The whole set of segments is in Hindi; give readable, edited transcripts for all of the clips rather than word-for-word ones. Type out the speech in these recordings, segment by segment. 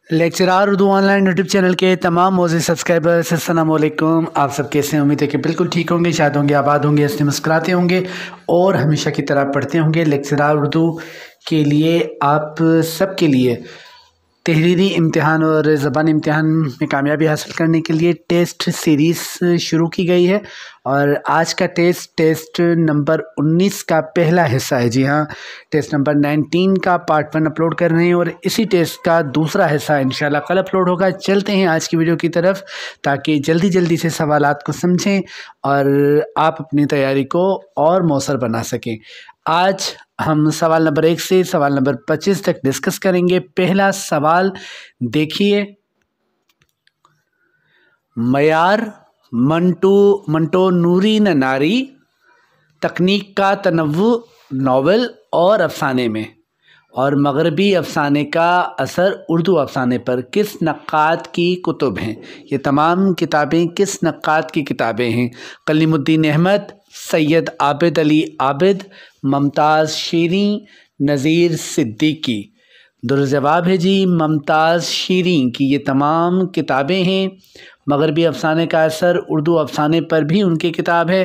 Lecturer Urdu online YouTube channel के तमाम मोज़े सब्सक्राइबर्स अस्सलाम वालेकुम। आप सब कैसे हैं? उम्मीद है कि बिल्कुल ठीक होंगे, शाद होंगे, आबाद होंगे, हंसते मुस्कुराते होंगे और हमेशा की तरह पढ़ते होंगे। लेक्चरार उर्दू के लिए आप सब के लिए तहरीरी इम्तिहान और ज़बानी इम्तिहान में कामयाबी हासिल करने के लिए टेस्ट सीरीज़ शुरू की गई है और आज का टेस्ट नंबर 19 का पहला हिस्सा है। जी हाँ, टेस्ट नंबर 19 का पार्ट 1 अपलोड कर रहे हैं और इसी टेस्ट का दूसरा हिस्सा इंशाल्लाह कल अपलोड होगा। चलते हैं आज की वीडियो की तरफ ताकि जल्दी जल्दी से सवालात को समझें और आप अपनी तैयारी को और मौसर बना सकें। आज हम सवाल नंबर 1 से सवाल नंबर 25 तक डिस्कस करेंगे। पहला सवाल देखिए, मयार मंटो नूरी न नारी तकनीक का तनव्वु नावल और अफसाने में और मगरबी अफसाने का असर उर्दू अफसाने पर किस नक्कात की कुतुब हैं? ये तमाम किताबें किस नक्कात की किताबें हैं? कलीमुद्दीन अहमद, सैयद आबिद अली आबिद, मुमताज़ शीरी, नज़ीर सिद्दीकी। दुरुस्त जवाब है जी मुमताज़ शीरी की ये तमाम किताबें हैं। मगरबी अफसाने का असर उर्दू अफसाने पर भी उनकी किताब है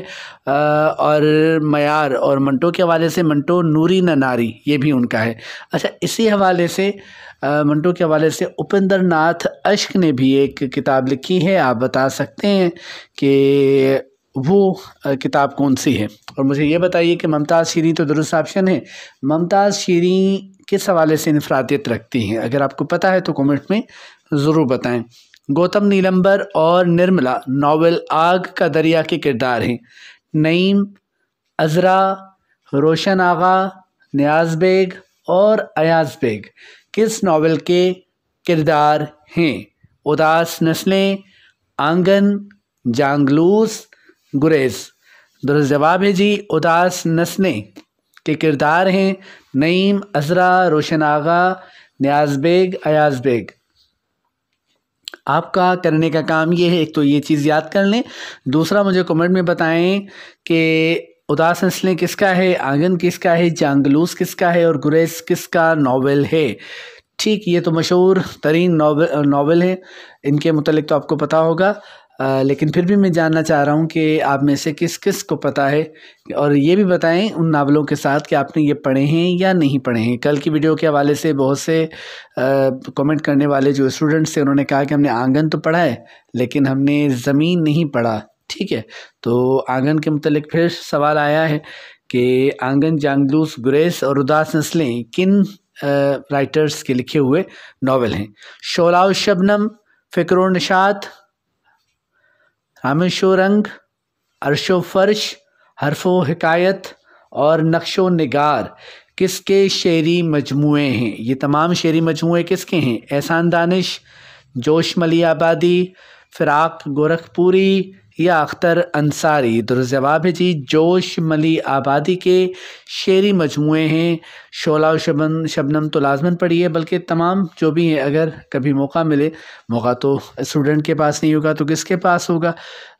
और मयार और मंटो के हवाले से मंटो नूरी न नारी ये भी उनका है। अच्छा, इसी हवाले से मंटो के हवाले से उपेंद्र नाथ अश्क ने भी एक किताब लिखी है। आप बता सकते हैं कि वो किताब कौन सी है? और मुझे ये बताइए कि मुमताज़ शीरी तो दुरुस्त ऑप्शन है। मुमताज़ शीरी किस हवाले से इनफरादियत रखती हैं? अगर आपको पता है तो कमेंट में ज़रूर बताएं। गौतम नीलंबर और निर्मला नावल आग का दरिया के किरदार हैं। नईम, अज़रा, रोशन आगा, नियाज़ बेग और अयाज़ बेग किस नावल के किरदार हैं? उदास नस्लें, आंगन, जांगलूस, गुरेज। दुरुस्त जवाब है जी उदास नस्लें के किरदार हैं नईम, अज़रा, रोशन आगा, नियाज़ बेग, अयाज़ बेग। आपका करने का काम ये है, एक तो ये चीज़ याद कर लें, दूसरा मुझे कमेंट में बताएं कि उदास नस्लें किसका है, आंगन किसका है, जांगलूस किसका है और गुरेज किसका नावल है। ठीक, ये तो मशहूर तरीन नावल है, इनके मुतालिक तो आपको पता होगा, लेकिन फिर भी मैं जानना चाह रहा हूँ कि आप में से किस किस को पता है और ये भी बताएं उन नावलों के साथ कि आपने ये पढ़े हैं या नहीं पढ़े हैं। कल की वीडियो के हवाले से बहुत से कमेंट करने वाले जो स्टूडेंट्स थे उन्होंने कहा कि हमने आंगन तो पढ़ा है लेकिन हमने ज़मीन नहीं पढ़ा। ठीक है, तो आंगन के मुतालिक फिर सवाल आया है कि आंगन, जांगलूस, गुरेज और उदास नस्लें किन राइटर्स के लिखे हुए नावल हैं? शोला शबनम, फ़िक्र निशात, हामिशो रंग, अर्शो फर्श, हरफो हिकायत और नक्शो निगार किसके शेरी मजमूए हैं? ये तमाम शेरी मजमूए किसके हैं? एहसान दानिश, जोश मली आबादी, फ़िराक गोरखपुरी या अख्तर अंसारी। दुरुस्त जवाब है जी जोश मली आबादी के शेरी मजमूए हैं। शोला और शबनम तो लाजमन पढ़ी है, बल्कि तमाम जो भी हैं अगर कभी मौका मिले, मौका तो स्टूडेंट के पास नहीं होगा तो किसके पास होगा?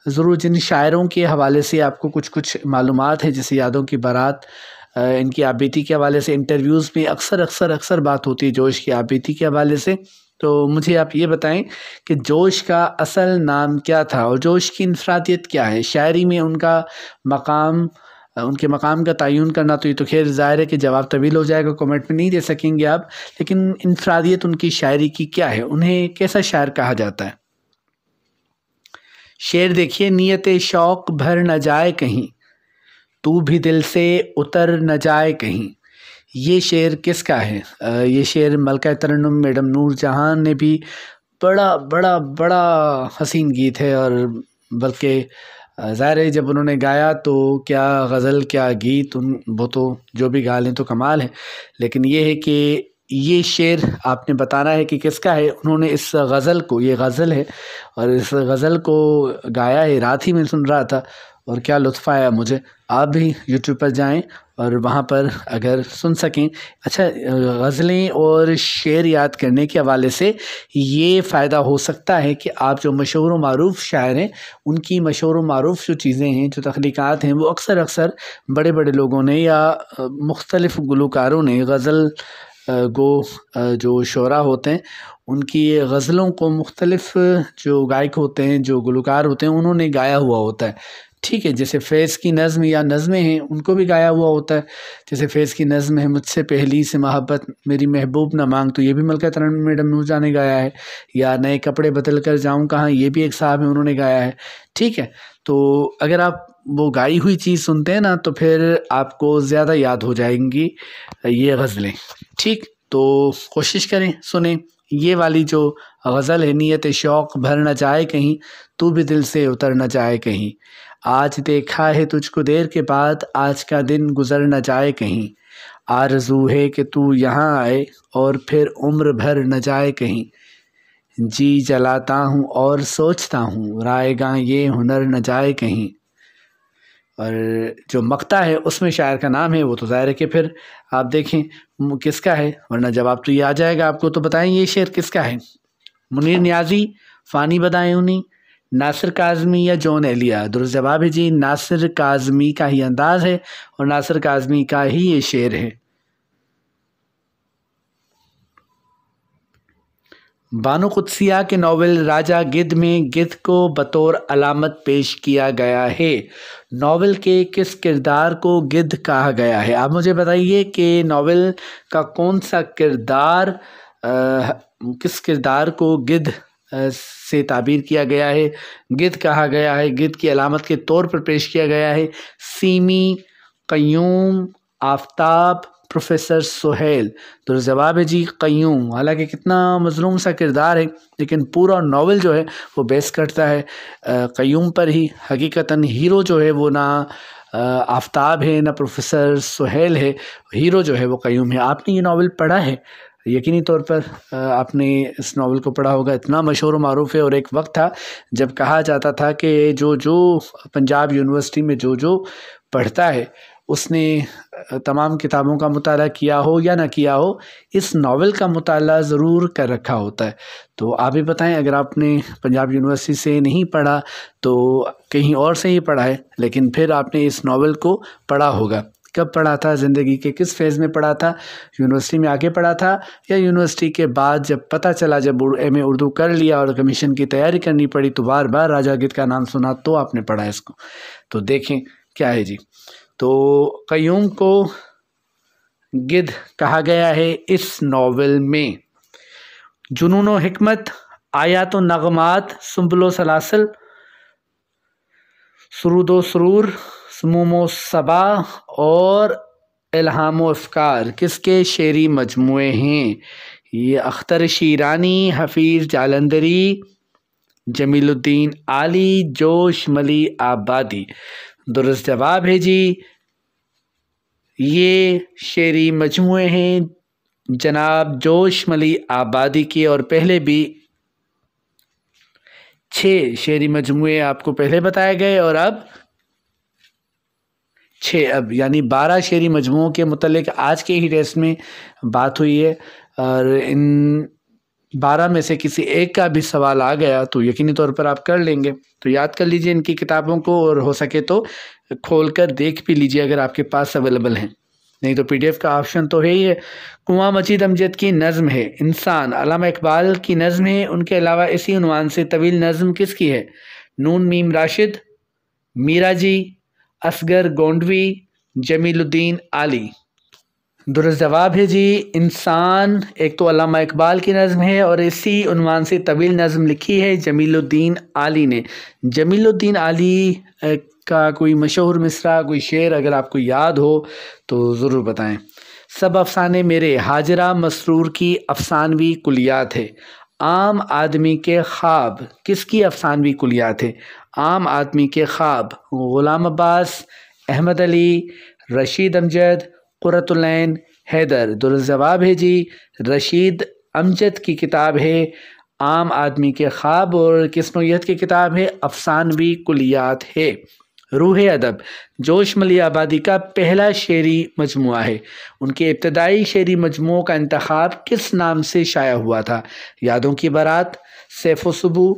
ज़रूर जिन शायरों के हवाले से आपको कुछ कुछ मालूमात है, जैसे यादों की बारात, इनकी आबीती के हवाले से इंटरव्यूज़ में अक्सर बात होती है जोश की आबीती के हवाले से। तो मुझे आप ये बताएं कि जोश का असल नाम क्या था और जोश की इनफरादियत क्या है? शायरी में उनका मकाम, उनके मकाम का तयन करना तो ये तो खैर ज़ाहिर है कि जवाब तवील हो जाएगा, कमेंट में नहीं दे सकेंगे आप, लेकिन इनफरादियत उनकी शायरी की क्या है? उन्हें कैसा शायर कहा जाता है? शेर देखिए, नियत शौक़ भर न जाए कहीं, तू भी दिल से उतर न जाए कहीं। ये शेर किसका है? ये शेर मलका तरन्नुम मैडम नूर जहां ने भी बड़ा बड़ा बड़ा हसीन गीत है और बल्कि ज़ाहिर है जब उन्होंने गाया तो क्या गज़ल क्या गीत, वो तो जो भी गा लें तो कमाल है। लेकिन ये है कि ये शेर आपने बताना है कि किसका है। उन्होंने इस गज़ल को, ये गज़ल है और इस गज़ल को गाया है, रात ही में सुन रहा था और क्या लुत्फ़ आया मुझे। आप भी यूट्यूब पर जाएं और वहाँ पर अगर सुन सकें। अच्छा, गज़लें और शेर याद करने के हवाले से ये फ़ायदा हो सकता है कि आप जो मशहूर व मारूफ़ शायर हैं उनकी मशहूर व मारूफ़ जो चीज़ें हैं, जो तख्लीक़ात हैं, वो अक्सर बड़े बड़े लोगों ने या मुख्तलिफ़ गुलकारों ने गज़ल जो शोरा होते हैं उनकी गज़लों को मुख्तलिफ़ जो गायक होते हैं, जो गुलकार होते हैं, उन्होंने गाया हुआ होता है। ठीक है, जैसे फैज़ की नज़्म या नज़में हैं उनको भी गाया हुआ होता है। जैसे फैज़ की नज़्म है, मुझसे पहली से मोहब्बत मेरी महबूब न मांग, तो ये भी मलका तरन्नुम मैडम नूरजहां ने गाया है। या नए कपड़े बदल कर जाऊँ कहाँ, ये भी एक साहब हैं, उन्होंने गाया है। ठीक है, तो अगर आप वो गाई हुई चीज़ सुनते हैं ना तो फिर आपको ज़्यादा याद हो जाएंगी ये गज़लें। ठीक, तो कोशिश करें सुने ये वाली जो गज़ल है, नियत शौक़ भर न जाए कहीं, तू भी दिल से उतर न जाए कहीं। आज देखा है तुझको देर के बाद, आज का दिन गुज़र न जाए कहीं। आरज़ू है कि तू यहाँ आए और फिर उम्र भर न जाए कहीं। जी जलाता हूँ और सोचता हूँ, रायगां ये हुनर न जाए कहीं। और जो मक्ता है उसमें शायर का नाम है, वो तो ज़ाहिर है कि फिर आप देखें किसका है, वरना जवाब तो ये आ जाएगा आपको। तो बताएं ये शेर किसका है? मुनीर नियाज़ी, फ़ानी बदायूनी, नासिर काज़मी या जॉन एलिया? दुरुस्त जवाब है जी नासिर काज़मी का ही अंदाज़ है और नासिर काज़मी का ही ये शेर है। बानो कुद्सिया के नावल राजा गिद्ध में गिद्ध को बतौर अलामत पेश किया गया है। नावल के किस किरदार को गिद्ध कहा गया है? आप मुझे बताइए कि नावल का कौन सा किरदार किस किरदार को गिद्ध से ताबीर किया गया है, गिद्ध कहा गया है, गिद्ध की अलामत के तौर पर पेश किया गया है? Semi, Qayyum, Aftab, professor Suhail? तो जवाब है जी क़य्यूम। हालांकि कितना मज़लूम सा किरदार है, लेकिन पूरा नावल जो है वो बेस करता है क़य्यूम पर ही। हकीकतन हीरो जो है वो ना आफ़ताब है ना प्रोफेसर सुहेल है, हीरो जो है वो क़य्यूम है। आपने ये नावल पढ़ा है? यकीनी तौर पर आपने इस नावल को पढ़ा होगा, इतना मशहूर व मारूफ़ है। और एक वक्त था जब कहा जाता था कि जो पंजाब यूनिवर्सिटी में जो पढ़ता है उसने तमाम किताबों का मुताला किया हो या ना किया हो, इस नावल का मुताला ज़रूर कर रखा होता है। तो आप भी बताएं, अगर आपने पंजाब यूनिवर्सिटी से नहीं पढ़ा तो कहीं और से ही पढ़ा है, लेकिन फिर आपने इस नावल को पढ़ा होगा। कब पढ़ा था? ज़िंदगी के किस फेज़ में पढ़ा था? यूनिवर्सिटी में आके पढ़ा था या यूनिवर्सिटी के बाद जब पता चला, जब एमए उर्दू कर लिया और कमीशन की तैयारी करनी पड़ी तो बार बार राजा गिद्ध का नाम सुना तो आपने पढ़ा इसको? तो देखें क्या है जी। तो क़य्यूम को गिद्ध कहा गया है इस नावल में। जुनून व हिकमत, आयात व नग़मात, सुंबुल व सलासिल, सुरूद व सुरूर, समूम व सबा और इल्हाम व अफ़कार किसके शेरी मजमूए हैं? ये अख्तर शीरानी, हफ़ीज़ जालंधरी, जमीलुद्दीन आली, जोश मली आबादी? दुरुस्त जवाब है जी ये शेरी मजमूए हैं जनाब जोश मली आबादी के। और पहले भी 6 शेरी मजमूए आपको पहले बताए गए और अब 6, अब यानी 12 शेरी मजमूओं के मुतल्लिक आज के ही टेस्ट में बात हुई है। और इन 12 में से किसी एक का भी सवाल आ गया तो यकीनी तौर पर आप कर लेंगे। तो याद कर लीजिए इनकी किताबों को, और हो सके तो खोल कर देख भी लीजिए अगर आपके पास अवेलेबल हैं, नहीं तो PDF का ऑप्शन तो है ही है। कुआं मजीद अमजद की नज़्म है इंसान, अल्लामा इकबाल की नज़्म है। उनके अलावा इसी उन्वान से तवील नज़्म किसकी है? नून मीम राशिद, मीरा जी, असगर गोंडवी, जमीलुद्दीन आली? दुरुस्त जवाब है जी इंसान। एक तो अल्लामा इकबाल की नज़्म है और इसी उन्वान से तवील नज़्म लिखी है जमीलुद्दीन आली ने। जमीलुद्दीन आली का कोई मशहूर मिसरा, कोई शेर अगर आपको याद हो तो ज़रूर बताएं। सब अफसाने मेरे, हाजरा मसरूर की अफसानवी कुलियात है। आम आदमी के ख्वाब किसकी अफसानवी कुलियात है? आम आदमी के ख्वाब, ग़ुलाम अब्बास, अहमद अली, रशीद अमजद, क़ुर्रतुल ऐन, हैदर? दुरुस्त जवाब है जी रशीद अमजद की किताब है आम आदमी के ख्वाब। और किस नौइयत की किताब है? अफसानवी कुलियात है। रूह अदब जोश मली आबादी का पहला शेरी मजमुआ है। उनके इब्तदाई शेरी मजमुओं का इंतखाब किस नाम से शाया हुआ था? यादों की बारात, सैफ़ व सुबह,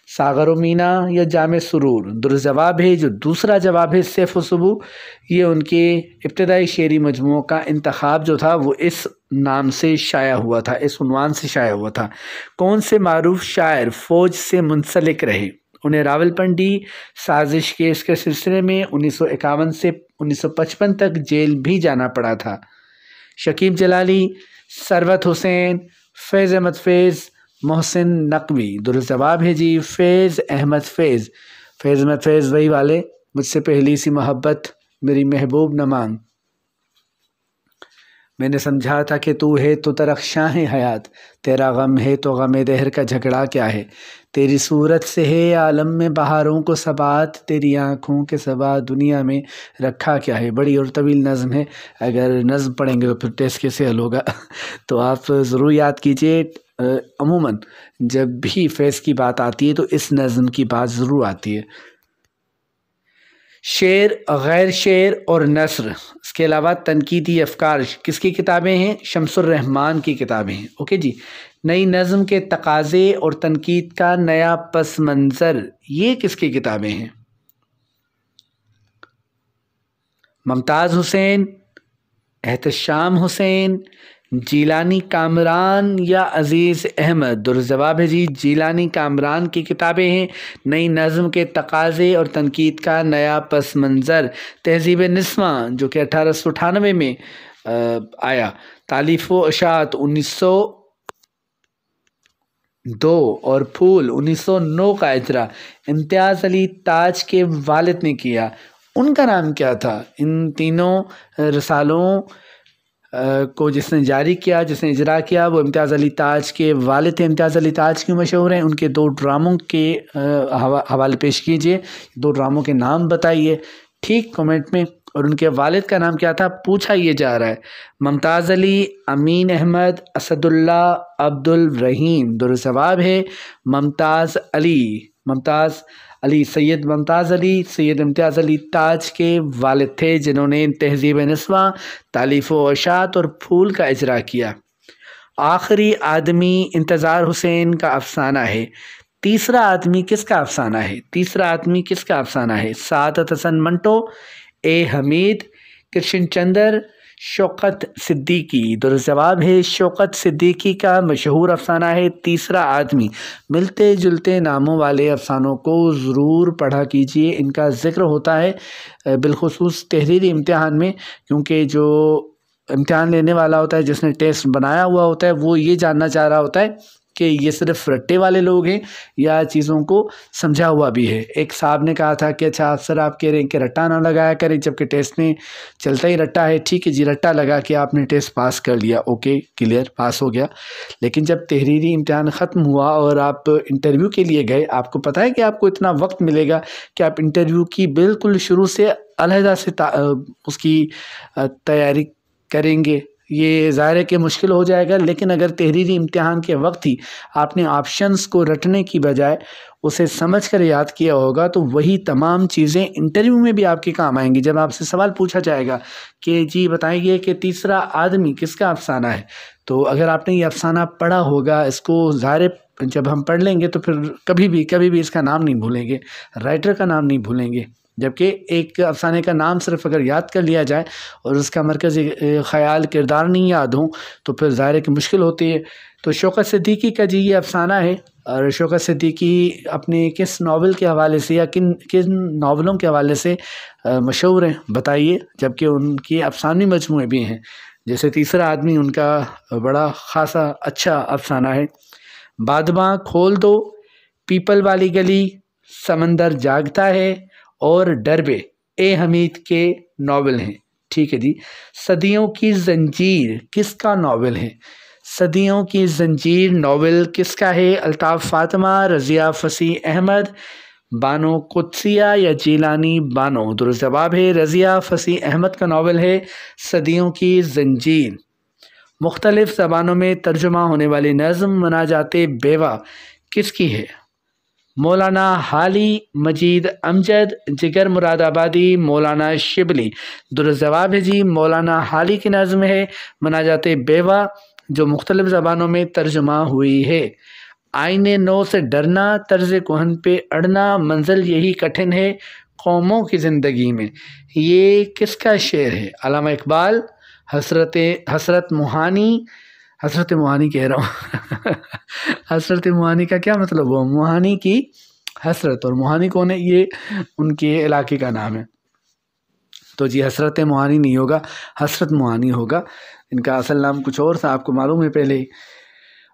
सागर व मीना या जामे सुरूर? दुरुस्त जवाब है जो दूसरा जवाब है सैफ़ व सुबह। ये उनके इब्तदाई शेरी मजमुओं का इंतखाब जो था वो इस नाम से शाया हुआ था, इस उन्वान से शाया हुआ था। कौन से मारूफ शायर फ़ौज से मुंसलिक रहे? उन्हें रावलपिंडी साजिश केस के सिलसिले में 1951 से 1955 तक जेल भी जाना पड़ा था। शकीब जलाली, सरवत हुसैन, फैज़ अहमद फैज़, मोहसिन नकवी। दुरुस्त जवाब है जी फैज़ अहमद फैज़। फैज़ अहमद फैज़ वही वाले, मुझसे पहली सी मोहब्बत मेरी महबूब न मांग, मैंने समझा था कि तू है तो तरख्शां है हयात, तेरा गम है तो गम दहर का झगड़ा क्या है, तेरी सूरत से है आलम में बहारों को सबात, तेरी आँखों के सबा दुनिया में रखा क्या है। बड़ी और तवील नज़म है, अगर नज़म पढ़ेंगे तो फिर टेस्ट कैसे हल होगा तो आप ज़रूर याद कीजिए। अमूमन जब भी फैज़ की बात आती है तो इस नज़म की बात ज़रूर आती है। शेर, गैर शेर और नस्र, इसके अलावा तनकीदी अफकार किसकी किताबें हैं? शमसुर रहमान की किताबें हैं। ओके जी। नई नज़म के तकाज़े और तनकीद का नया पस मंज़र, ये किसकी किताबें हैं? मुमताज़ हुसैन, एहतशाम हुसैन, जीलानी कामरान या अज़ीज़ अहमद। दुरुस्त जवाब है जी जीलानी कामरान की किताबें हैं। नई नज़म के तकाज़े और तनकीद का नया पस मंज़र। तहज़ीब निस्वां जो कि 1898 में आया। तालीफ़ व अशात 1902 और फूल 1909 का इजरा इम्तियाज़ अली ताज के वालिद ने किया। उनका नाम क्या था? इन तीनों रसालों को जिसने जारी किया, जिसने इजरा किया, वो इम्तियाज़ अली ताज के वालिद थे। इम्तियाज़ अली ताज क्यों मशहूर हैं? उनके 2 ड्रामों के हवाले पेश कीजिए, 2 ड्रामों के नाम बताइए ठीक कमेंट में। और उनके वालिद का नाम क्या था पूछा ये जा रहा है। मुमताज़ अली, अमीन अहमद, असदुल्ला, अब्दुल रहीम। दुरुस्त जवाब है मुमताज़ अली। मुमताज़ अली, सैयद मुमताज़ अली सैयद इम्तियाज़ अली ताज के वालिद थे, जिन्होंने तहज़ीब निस्वां, तालीफ़ व अशात और फूल का इजरा किया। आखिरी आदमी इंतज़ार हुसैन का अफसाना है। तीसरा आदमी किसका अफसाना है? तीसरा आदमी किसका अफसाना है? सादत हसन मंटो, ए हमीद, कृष्ण चंद्र, शौकत सिद्दीकी। दुरुस्त जवाब है शौकत सिद्दीकी का मशहूर अफसाना है तीसरा आदमी। मिलते जुलते नामों वाले अफसानों को ज़रूर पढ़ा कीजिए, इनका ज़िक्र होता है बिलखुसूस तहरीरी इम्तिहान में, क्योंकि जो इम्तिहान लेने वाला होता है, जिसने टेस्ट बनाया हुआ होता है, वो ये जानना चाह रहा होता है कि ये सिर्फ रट्टे वाले लोग हैं या चीज़ों को समझा हुआ भी है। एक साहब ने कहा था कि अच्छा सर आप कह रहे हैं कि रट्टा ना लगाया करें, जबकि टेस्ट में चलता ही रट्टा है। ठीक है जी, रट्टा लगा के आपने टेस्ट पास कर लिया, ओके क्लियर, पास हो गया। लेकिन जब तहरीरी इम्तिहान ख़त्म हुआ और आप इंटरव्यू के लिए गए, आपको पता है कि आपको इतना वक्त मिलेगा कि आप इंटरव्यू की बिल्कुल शुरू से अलहदा से उसकी तैयारी करेंगे। ये ज़ाहिर है कि मुश्किल हो जाएगा, लेकिन अगर तहरीरी इम्तिहान के वक्त ही आपने ऑप्शंस को रटने की बजाय उसे समझ कर याद किया होगा, तो वही तमाम चीज़ें इंटरव्यू में भी आपके काम आएंगी। जब आपसे सवाल पूछा जाएगा कि जी बताइए कि तीसरा आदमी किसका अफसाना है, तो अगर आपने ये अफसाना पढ़ा होगा, इसको ज़ाहिर जब हम पढ़ लेंगे तो फिर कभी भी इसका नाम नहीं भूलेंगे, राइटर का नाम नहीं भूलेंगे। जबकि एक अफसाने का नाम सिर्फ अगर याद कर लिया जाए और उसका मरकज़ी ख़याल किरदार नहीं याद हो तो फिर ज़ाहिर की मुश्किल होती है। तो शौकत सिद्दीकी का जी ये अफसाना है। और शौकत सिद्दीकी अपने किस नावल के हवाले से या किन किन नावलों के हवाले से मशहूर हैं बताइए, जबकि उनकी अफसानी मजमूए भी हैं। जैसे तीसरा आदमी उनका बड़ा ख़ासा अच्छा अफसाना है। बादमां खोल दो, पीपल वाली गली, समंदर जागता है और डरबे ए हमीद के नावल हैं। ठीक है जी। सदियों की जंजीर किसका नावल है? सदियों की जंजीर नावल किसका है? अल्ताफ़ फातिमा, रज़िया फ़सीह अहमद, बानो कुद्सिया या जीलानी बानो। दुरुस्त जवाब है रज़िया फ़सीह अहमद का नावल है सदियों की जंजीर। मुख्तलिफ़ ज़बानों में तर्जुमा होने वाली नज़म मनाजाते बेवा किसकी है? मौलाना हाली, मजीद अमजद, जिगर मुरादाबादी, मौलाना शिबली। दुरुस्त जवाब है जी मौलाना हाली की नज़म है मनाजाते बेवा, जो मुख्तलिफ़ ज़बानों में तर्जुमा हुई है। आईने नो से डरना, तर्ज़ कोहन पे अड़ना, मंजिल यही कठिन है कौमों की ज़िंदगी में। ये किसका शेर है? अल्लामा इकबाल, हसरत मुहानी कह रहा हूँ हसरत मुहानी का क्या मतलब हुआ? मुहानी की हसरत, और मुहानी कौन है? ये उनके इलाके का नाम है। तो जी हसरत मुहानी नहीं होगा, हसरत मुहानी होगा। इनका असल नाम कुछ और था, आपको मालूम है पहले ही।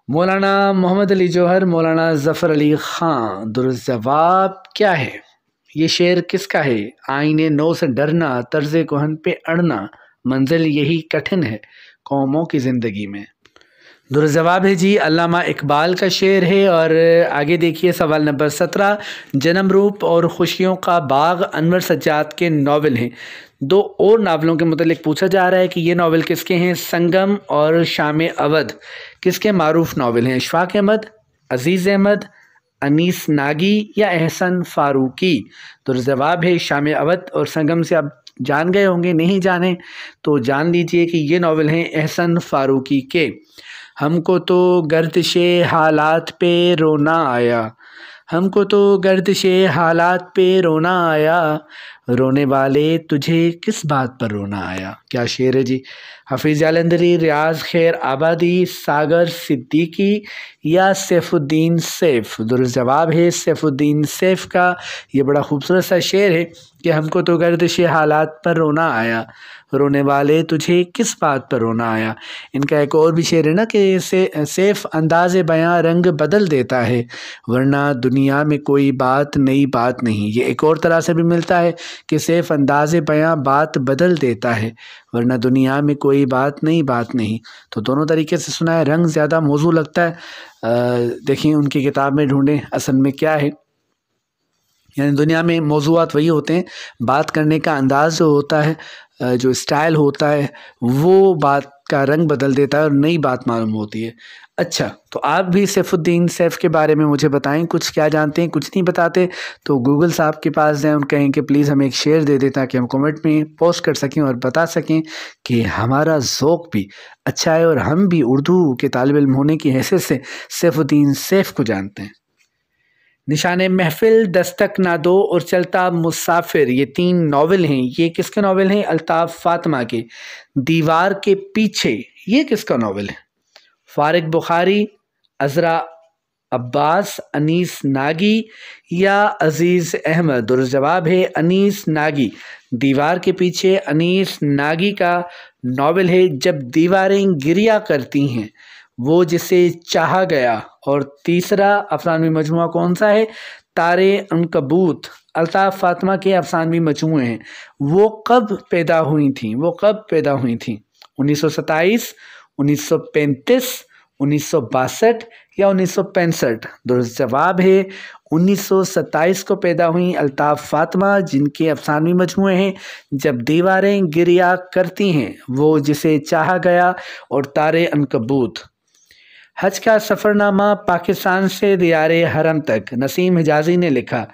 मौलाना मोहम्मद अली जौहर, मौलाना ज़फ़र अली ख़ान। दुरुस्त जवाब क्या है? ये शेर किसका है? आईने नौ से डरना, तर्ज़ कोहन पे अड़ना, मंजिल यही कठिन है कौमों की ज़िंदगी में। दुरुस्त जवाब है जी अल्लामा इकबाल का शेर है। और आगे देखिए सवाल नंबर 17। जन्म रूप और खुशियों का बाग अनवर सज्जाद के नावल हैं। दो और नावलों के मुतालिक पूछा जा रहा है कि ये नावल किसके हैं? संगम और शाम अवध किसके मारूफ नावल हैं? इशफाक अहमद, अजीज़ अहमद, अनीस नागी या एहसन फ़ारूकी? तो जवाब है शाम अवध और संगम से आप जान गए होंगे, नहीं जाने तो जान लीजिए कि ये नावल हैं एहसन फ़ारूकी के। हमको तो गर्दिशे हालात पे रोना आया, हमको तो गर्दिशे हालात पे रोना आया, रोने वाले तुझे किस बात पर रोना आया? क्या शेर है जी? हफीज़ जालंधरी, रियाज खैर आबादी, सागर सिद्दीकी या सैफुद्दीन सैफ? दुरुस्त जवाब है सैफुद्दीन सैफ का। ये बड़ा खूबसूरत सा शेर है कि हमको तो गर्दिश हालात पर रोना आया, रोने वाले तुझे किस बात पर रोना आया। इनका एक और भी शेर है ना कि सैफ अंदाज़ बयां रंग बदल देता है, वरना दुनिया में कोई बात नई बात नहीं। ये एक और तरह से भी मिलता है कि सैफ अंदाज़ बयां बात बदल देता है, वरना दुनिया में कोई बात नई बात नहीं। तो दोनों तरीके से सुना है। रंग ज़्यादा मौजू लगता है, देखिए उनकी किताब में ढूंढें असल में क्या है। यानी दुनिया में मौज़ूआत वही होते हैं, बात करने का अंदाज़ जो होता है, जो स्टाइल होता है, वो बात का रंग बदल देता है और नई बात मालूम होती है। अच्छा, तो आप भी सैफुद्दीन सैफ के बारे में मुझे बताएं, कुछ क्या जानते हैं? कुछ नहीं बताते तो गूगल साहब के पास जाएं, उनको कहें कि प्लीज़ हमें एक शेर दे दें ताकि हम कमेंट में पोस्ट कर सकें और बता सकें कि हमारा ज़ौक़ भी अच्छा है और हम भी उर्दू के तालिब इल्म होने की हैसियत से सैफुद्दीन सैफ को जानते हैं। निशाने महफिल, दस्तक ना दो और चलता मुसाफिर, ये तीन नावल हैं। ये किसके नावल हैं? अल्ताफ़ फातिमा के। दीवार के पीछे, ये किसका नावल है? फारिक बुखारी, अज़रा अब्बास, अनीस नागी या अजीज़ अहमद? दुरुस्त जवाब है अनीस नागी। दीवार के पीछे अनीस नागी का नावल है। जब दीवारें गिरिया करती हैं, वो जिसे चाहा गया। और तीसरा अफसानवी मजमुआ कौन सा है? तारे अनकबूत। अल्ताफ़ फातिमा के अफसानवी मजमुए हैं। वो कब पैदा हुई थी? वो कब पैदा हुई थी? 1927, 1935, 1962 या 1965? दुरुस्त जवाब है 1927 को पैदा हुई अल्ताफ़ फातिमा, जिनके अफसानवी मजमुए हैं जब दीवारें गिरिया करती हैं, वो जिसे चाहा गया और तारे अनकबूत। हज का सफ़रनामा पाकिस्तान से दियारे हरम तक नसीम हिजाज़ी ने लिखा।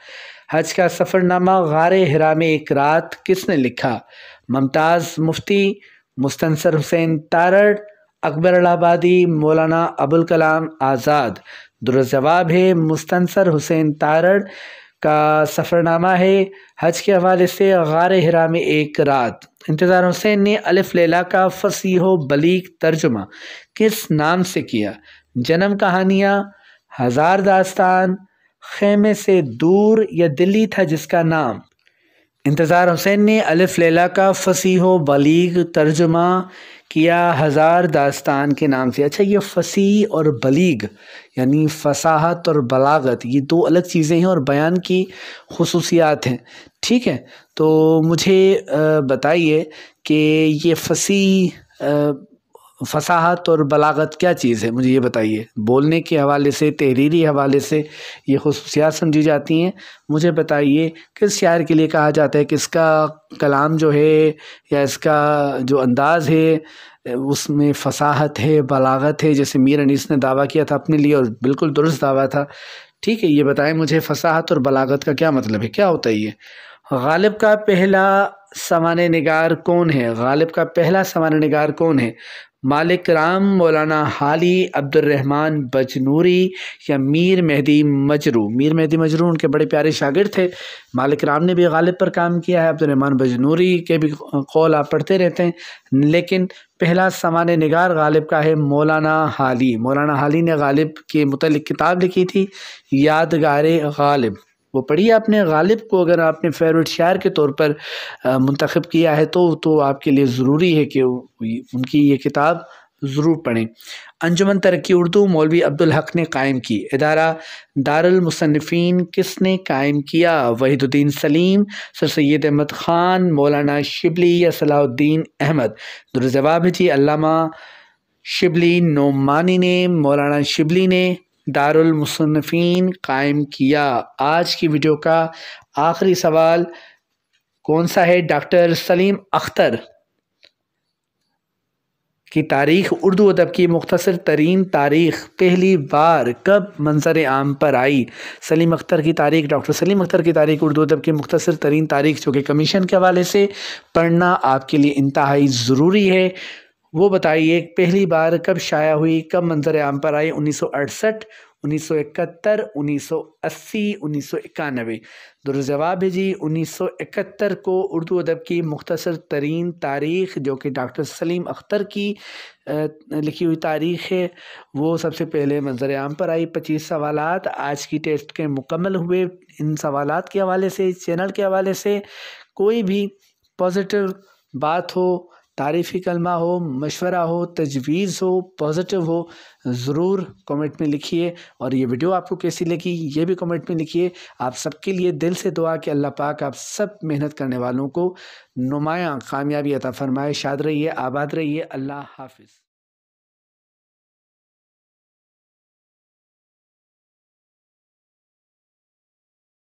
हज का सफ़रनामा गारे हिरा में एक रात किसने लिखा? मुमताज़ मुफ्ती, मुस्तनसर हुसैन तारड़, अकबर इलाहाबादी, मौलाना अबुल कलाम आज़ाद? दुरुस्त जवाब है मुस्तनसर हुसैन तारड़ का सफ़रनामा है हज के हवाले से गारे हिरा में एक रात। इंतज़ार हुसैन ने अलिफ लैला का फसीहो बलीग तर्जुमा किस नाम से किया? जन्म कहानियाँ, हज़ार दास्तान, खेमे से दूर या दिल्ली था जिसका नाम? इंतज़ार हुसैन ने अलिफ लैला का फसीहो बलीग तर्जुमा किया हज़ार दास्तान के नाम से। अच्छा, ये फसीह और बलीग यानी फसाहत और बलागत, ये दो अलग चीज़ें हैं और बयान की खुसूसियात हैं। ठीक है, तो मुझे बताइए कि ये फसीह, फसाहत और बलागत क्या चीज़ है? मुझे ये बताइए। बोलने के हवाले से, तहरीरी हवाले से ये खुसूसियात समझी जाती हैं। मुझे बताइए किस शायर के लिए कहा जाता है कि इसका कलाम जो है या इसका जो अंदाज़ है उसमें फसाहत है, बलागत है, जैसे मीर अनीस ने दावा किया था अपने लिए और बिल्कुल दुरुस्त दावा था। ठीक है, ये बताएं मुझे फसाहत और बलागत का क्या मतलब है, क्या होता है ये? गालिब का पहला सवाने निगार कौन है? गालिब का पहला सवाने निगार कौन है? मालिक राम मौलाना हाली अब्दुर्रहमान बजनूरी या मीर मेहदी मजरू उनके बड़े प्यारे शागिर्द थे। मालिक राम ने भी गालिब पर काम किया है, अब्दुर्रहमान बजनूरी के भी कौल आप पढ़ते रहते हैं, लेकिन पहला सामान निगार गालिब का है मौलाना हाली ने गालिब के मुतल्लिक़ किताब लिखी थी, यादगारे गालिब। वो पढ़िए आपने। गालिब को अगर आपने फेवरेट शायर के तौर पर मुंतखब किया है तो आपके लिए ज़रूरी है कि उनकी ये किताब ज़रूर पढ़ें। अंजुमन तरक्की उर्दू मौलवी अब्दुल हक ने कायम की। इदारा दारुल मुसन्निफ़ीन किसने कायम किया? वहीदुद्दीन सलीम, सर सैयद अहमद ख़ान, मौलाना शिबली या सलाहुद्दीन अहमद? जवाब है जी अल्लामा शिबली नोमानी ने, मौलाना शिबली ने दारुल मुसन्निफ़ीन कायम किया। आज की वीडियो का आखिरी सवाल कौन सा है? डॉक्टर सलीम अख्तर की तारीख़, उर्दू अदब की मुख्तसर तरीन तारीख़ पहली बार कब मंजर आम पर आई? सलीम अख्तर की तारीख़, डॉक्टर सलीम अख्तर की तारीख़ उर्दू अदब की मुख्तसर तरीन तारीख़ जो कि कमीशन के हवाले से पढ़ना आपके लिए इंतहाई ज़रूरी है, वो बताइए पहली बार कब शाया हुई, कब मंजर आम पर आई? 1968, 1971, 1980, 1991? दुरुस्त जवाब है जी 1971 को उर्दू अदब की मुख्तसर तरीन तारीख़ जो कि डॉक्टर सलीम अख्तर की लिखी हुई तारीख़ है, वो सबसे पहले मंजर आम पर आई। 25 सवालात आज की टेस्ट के मुकम्मल हुए। इन सवालात के हवाले से, इस चैनल के हवाले से कोई भी पॉजिटिव बात हो, तारीफ़ी कलमा हो, मशवरा हो, तजवीज़ हो, पॉजिटिव हो, ज़रूर कमेंट में लिखिए। और ये वीडियो आपको कैसी लगी ये भी कमेंट में लिखिए। आप सबके लिए दिल से दुआ कि अल्लाह पाक आप सब मेहनत करने वालों को नुमायाँ कामयाबी अता फ़रमाए। शाद रहिए, आबाद रहिए। अल्लाह हाफ़िज़।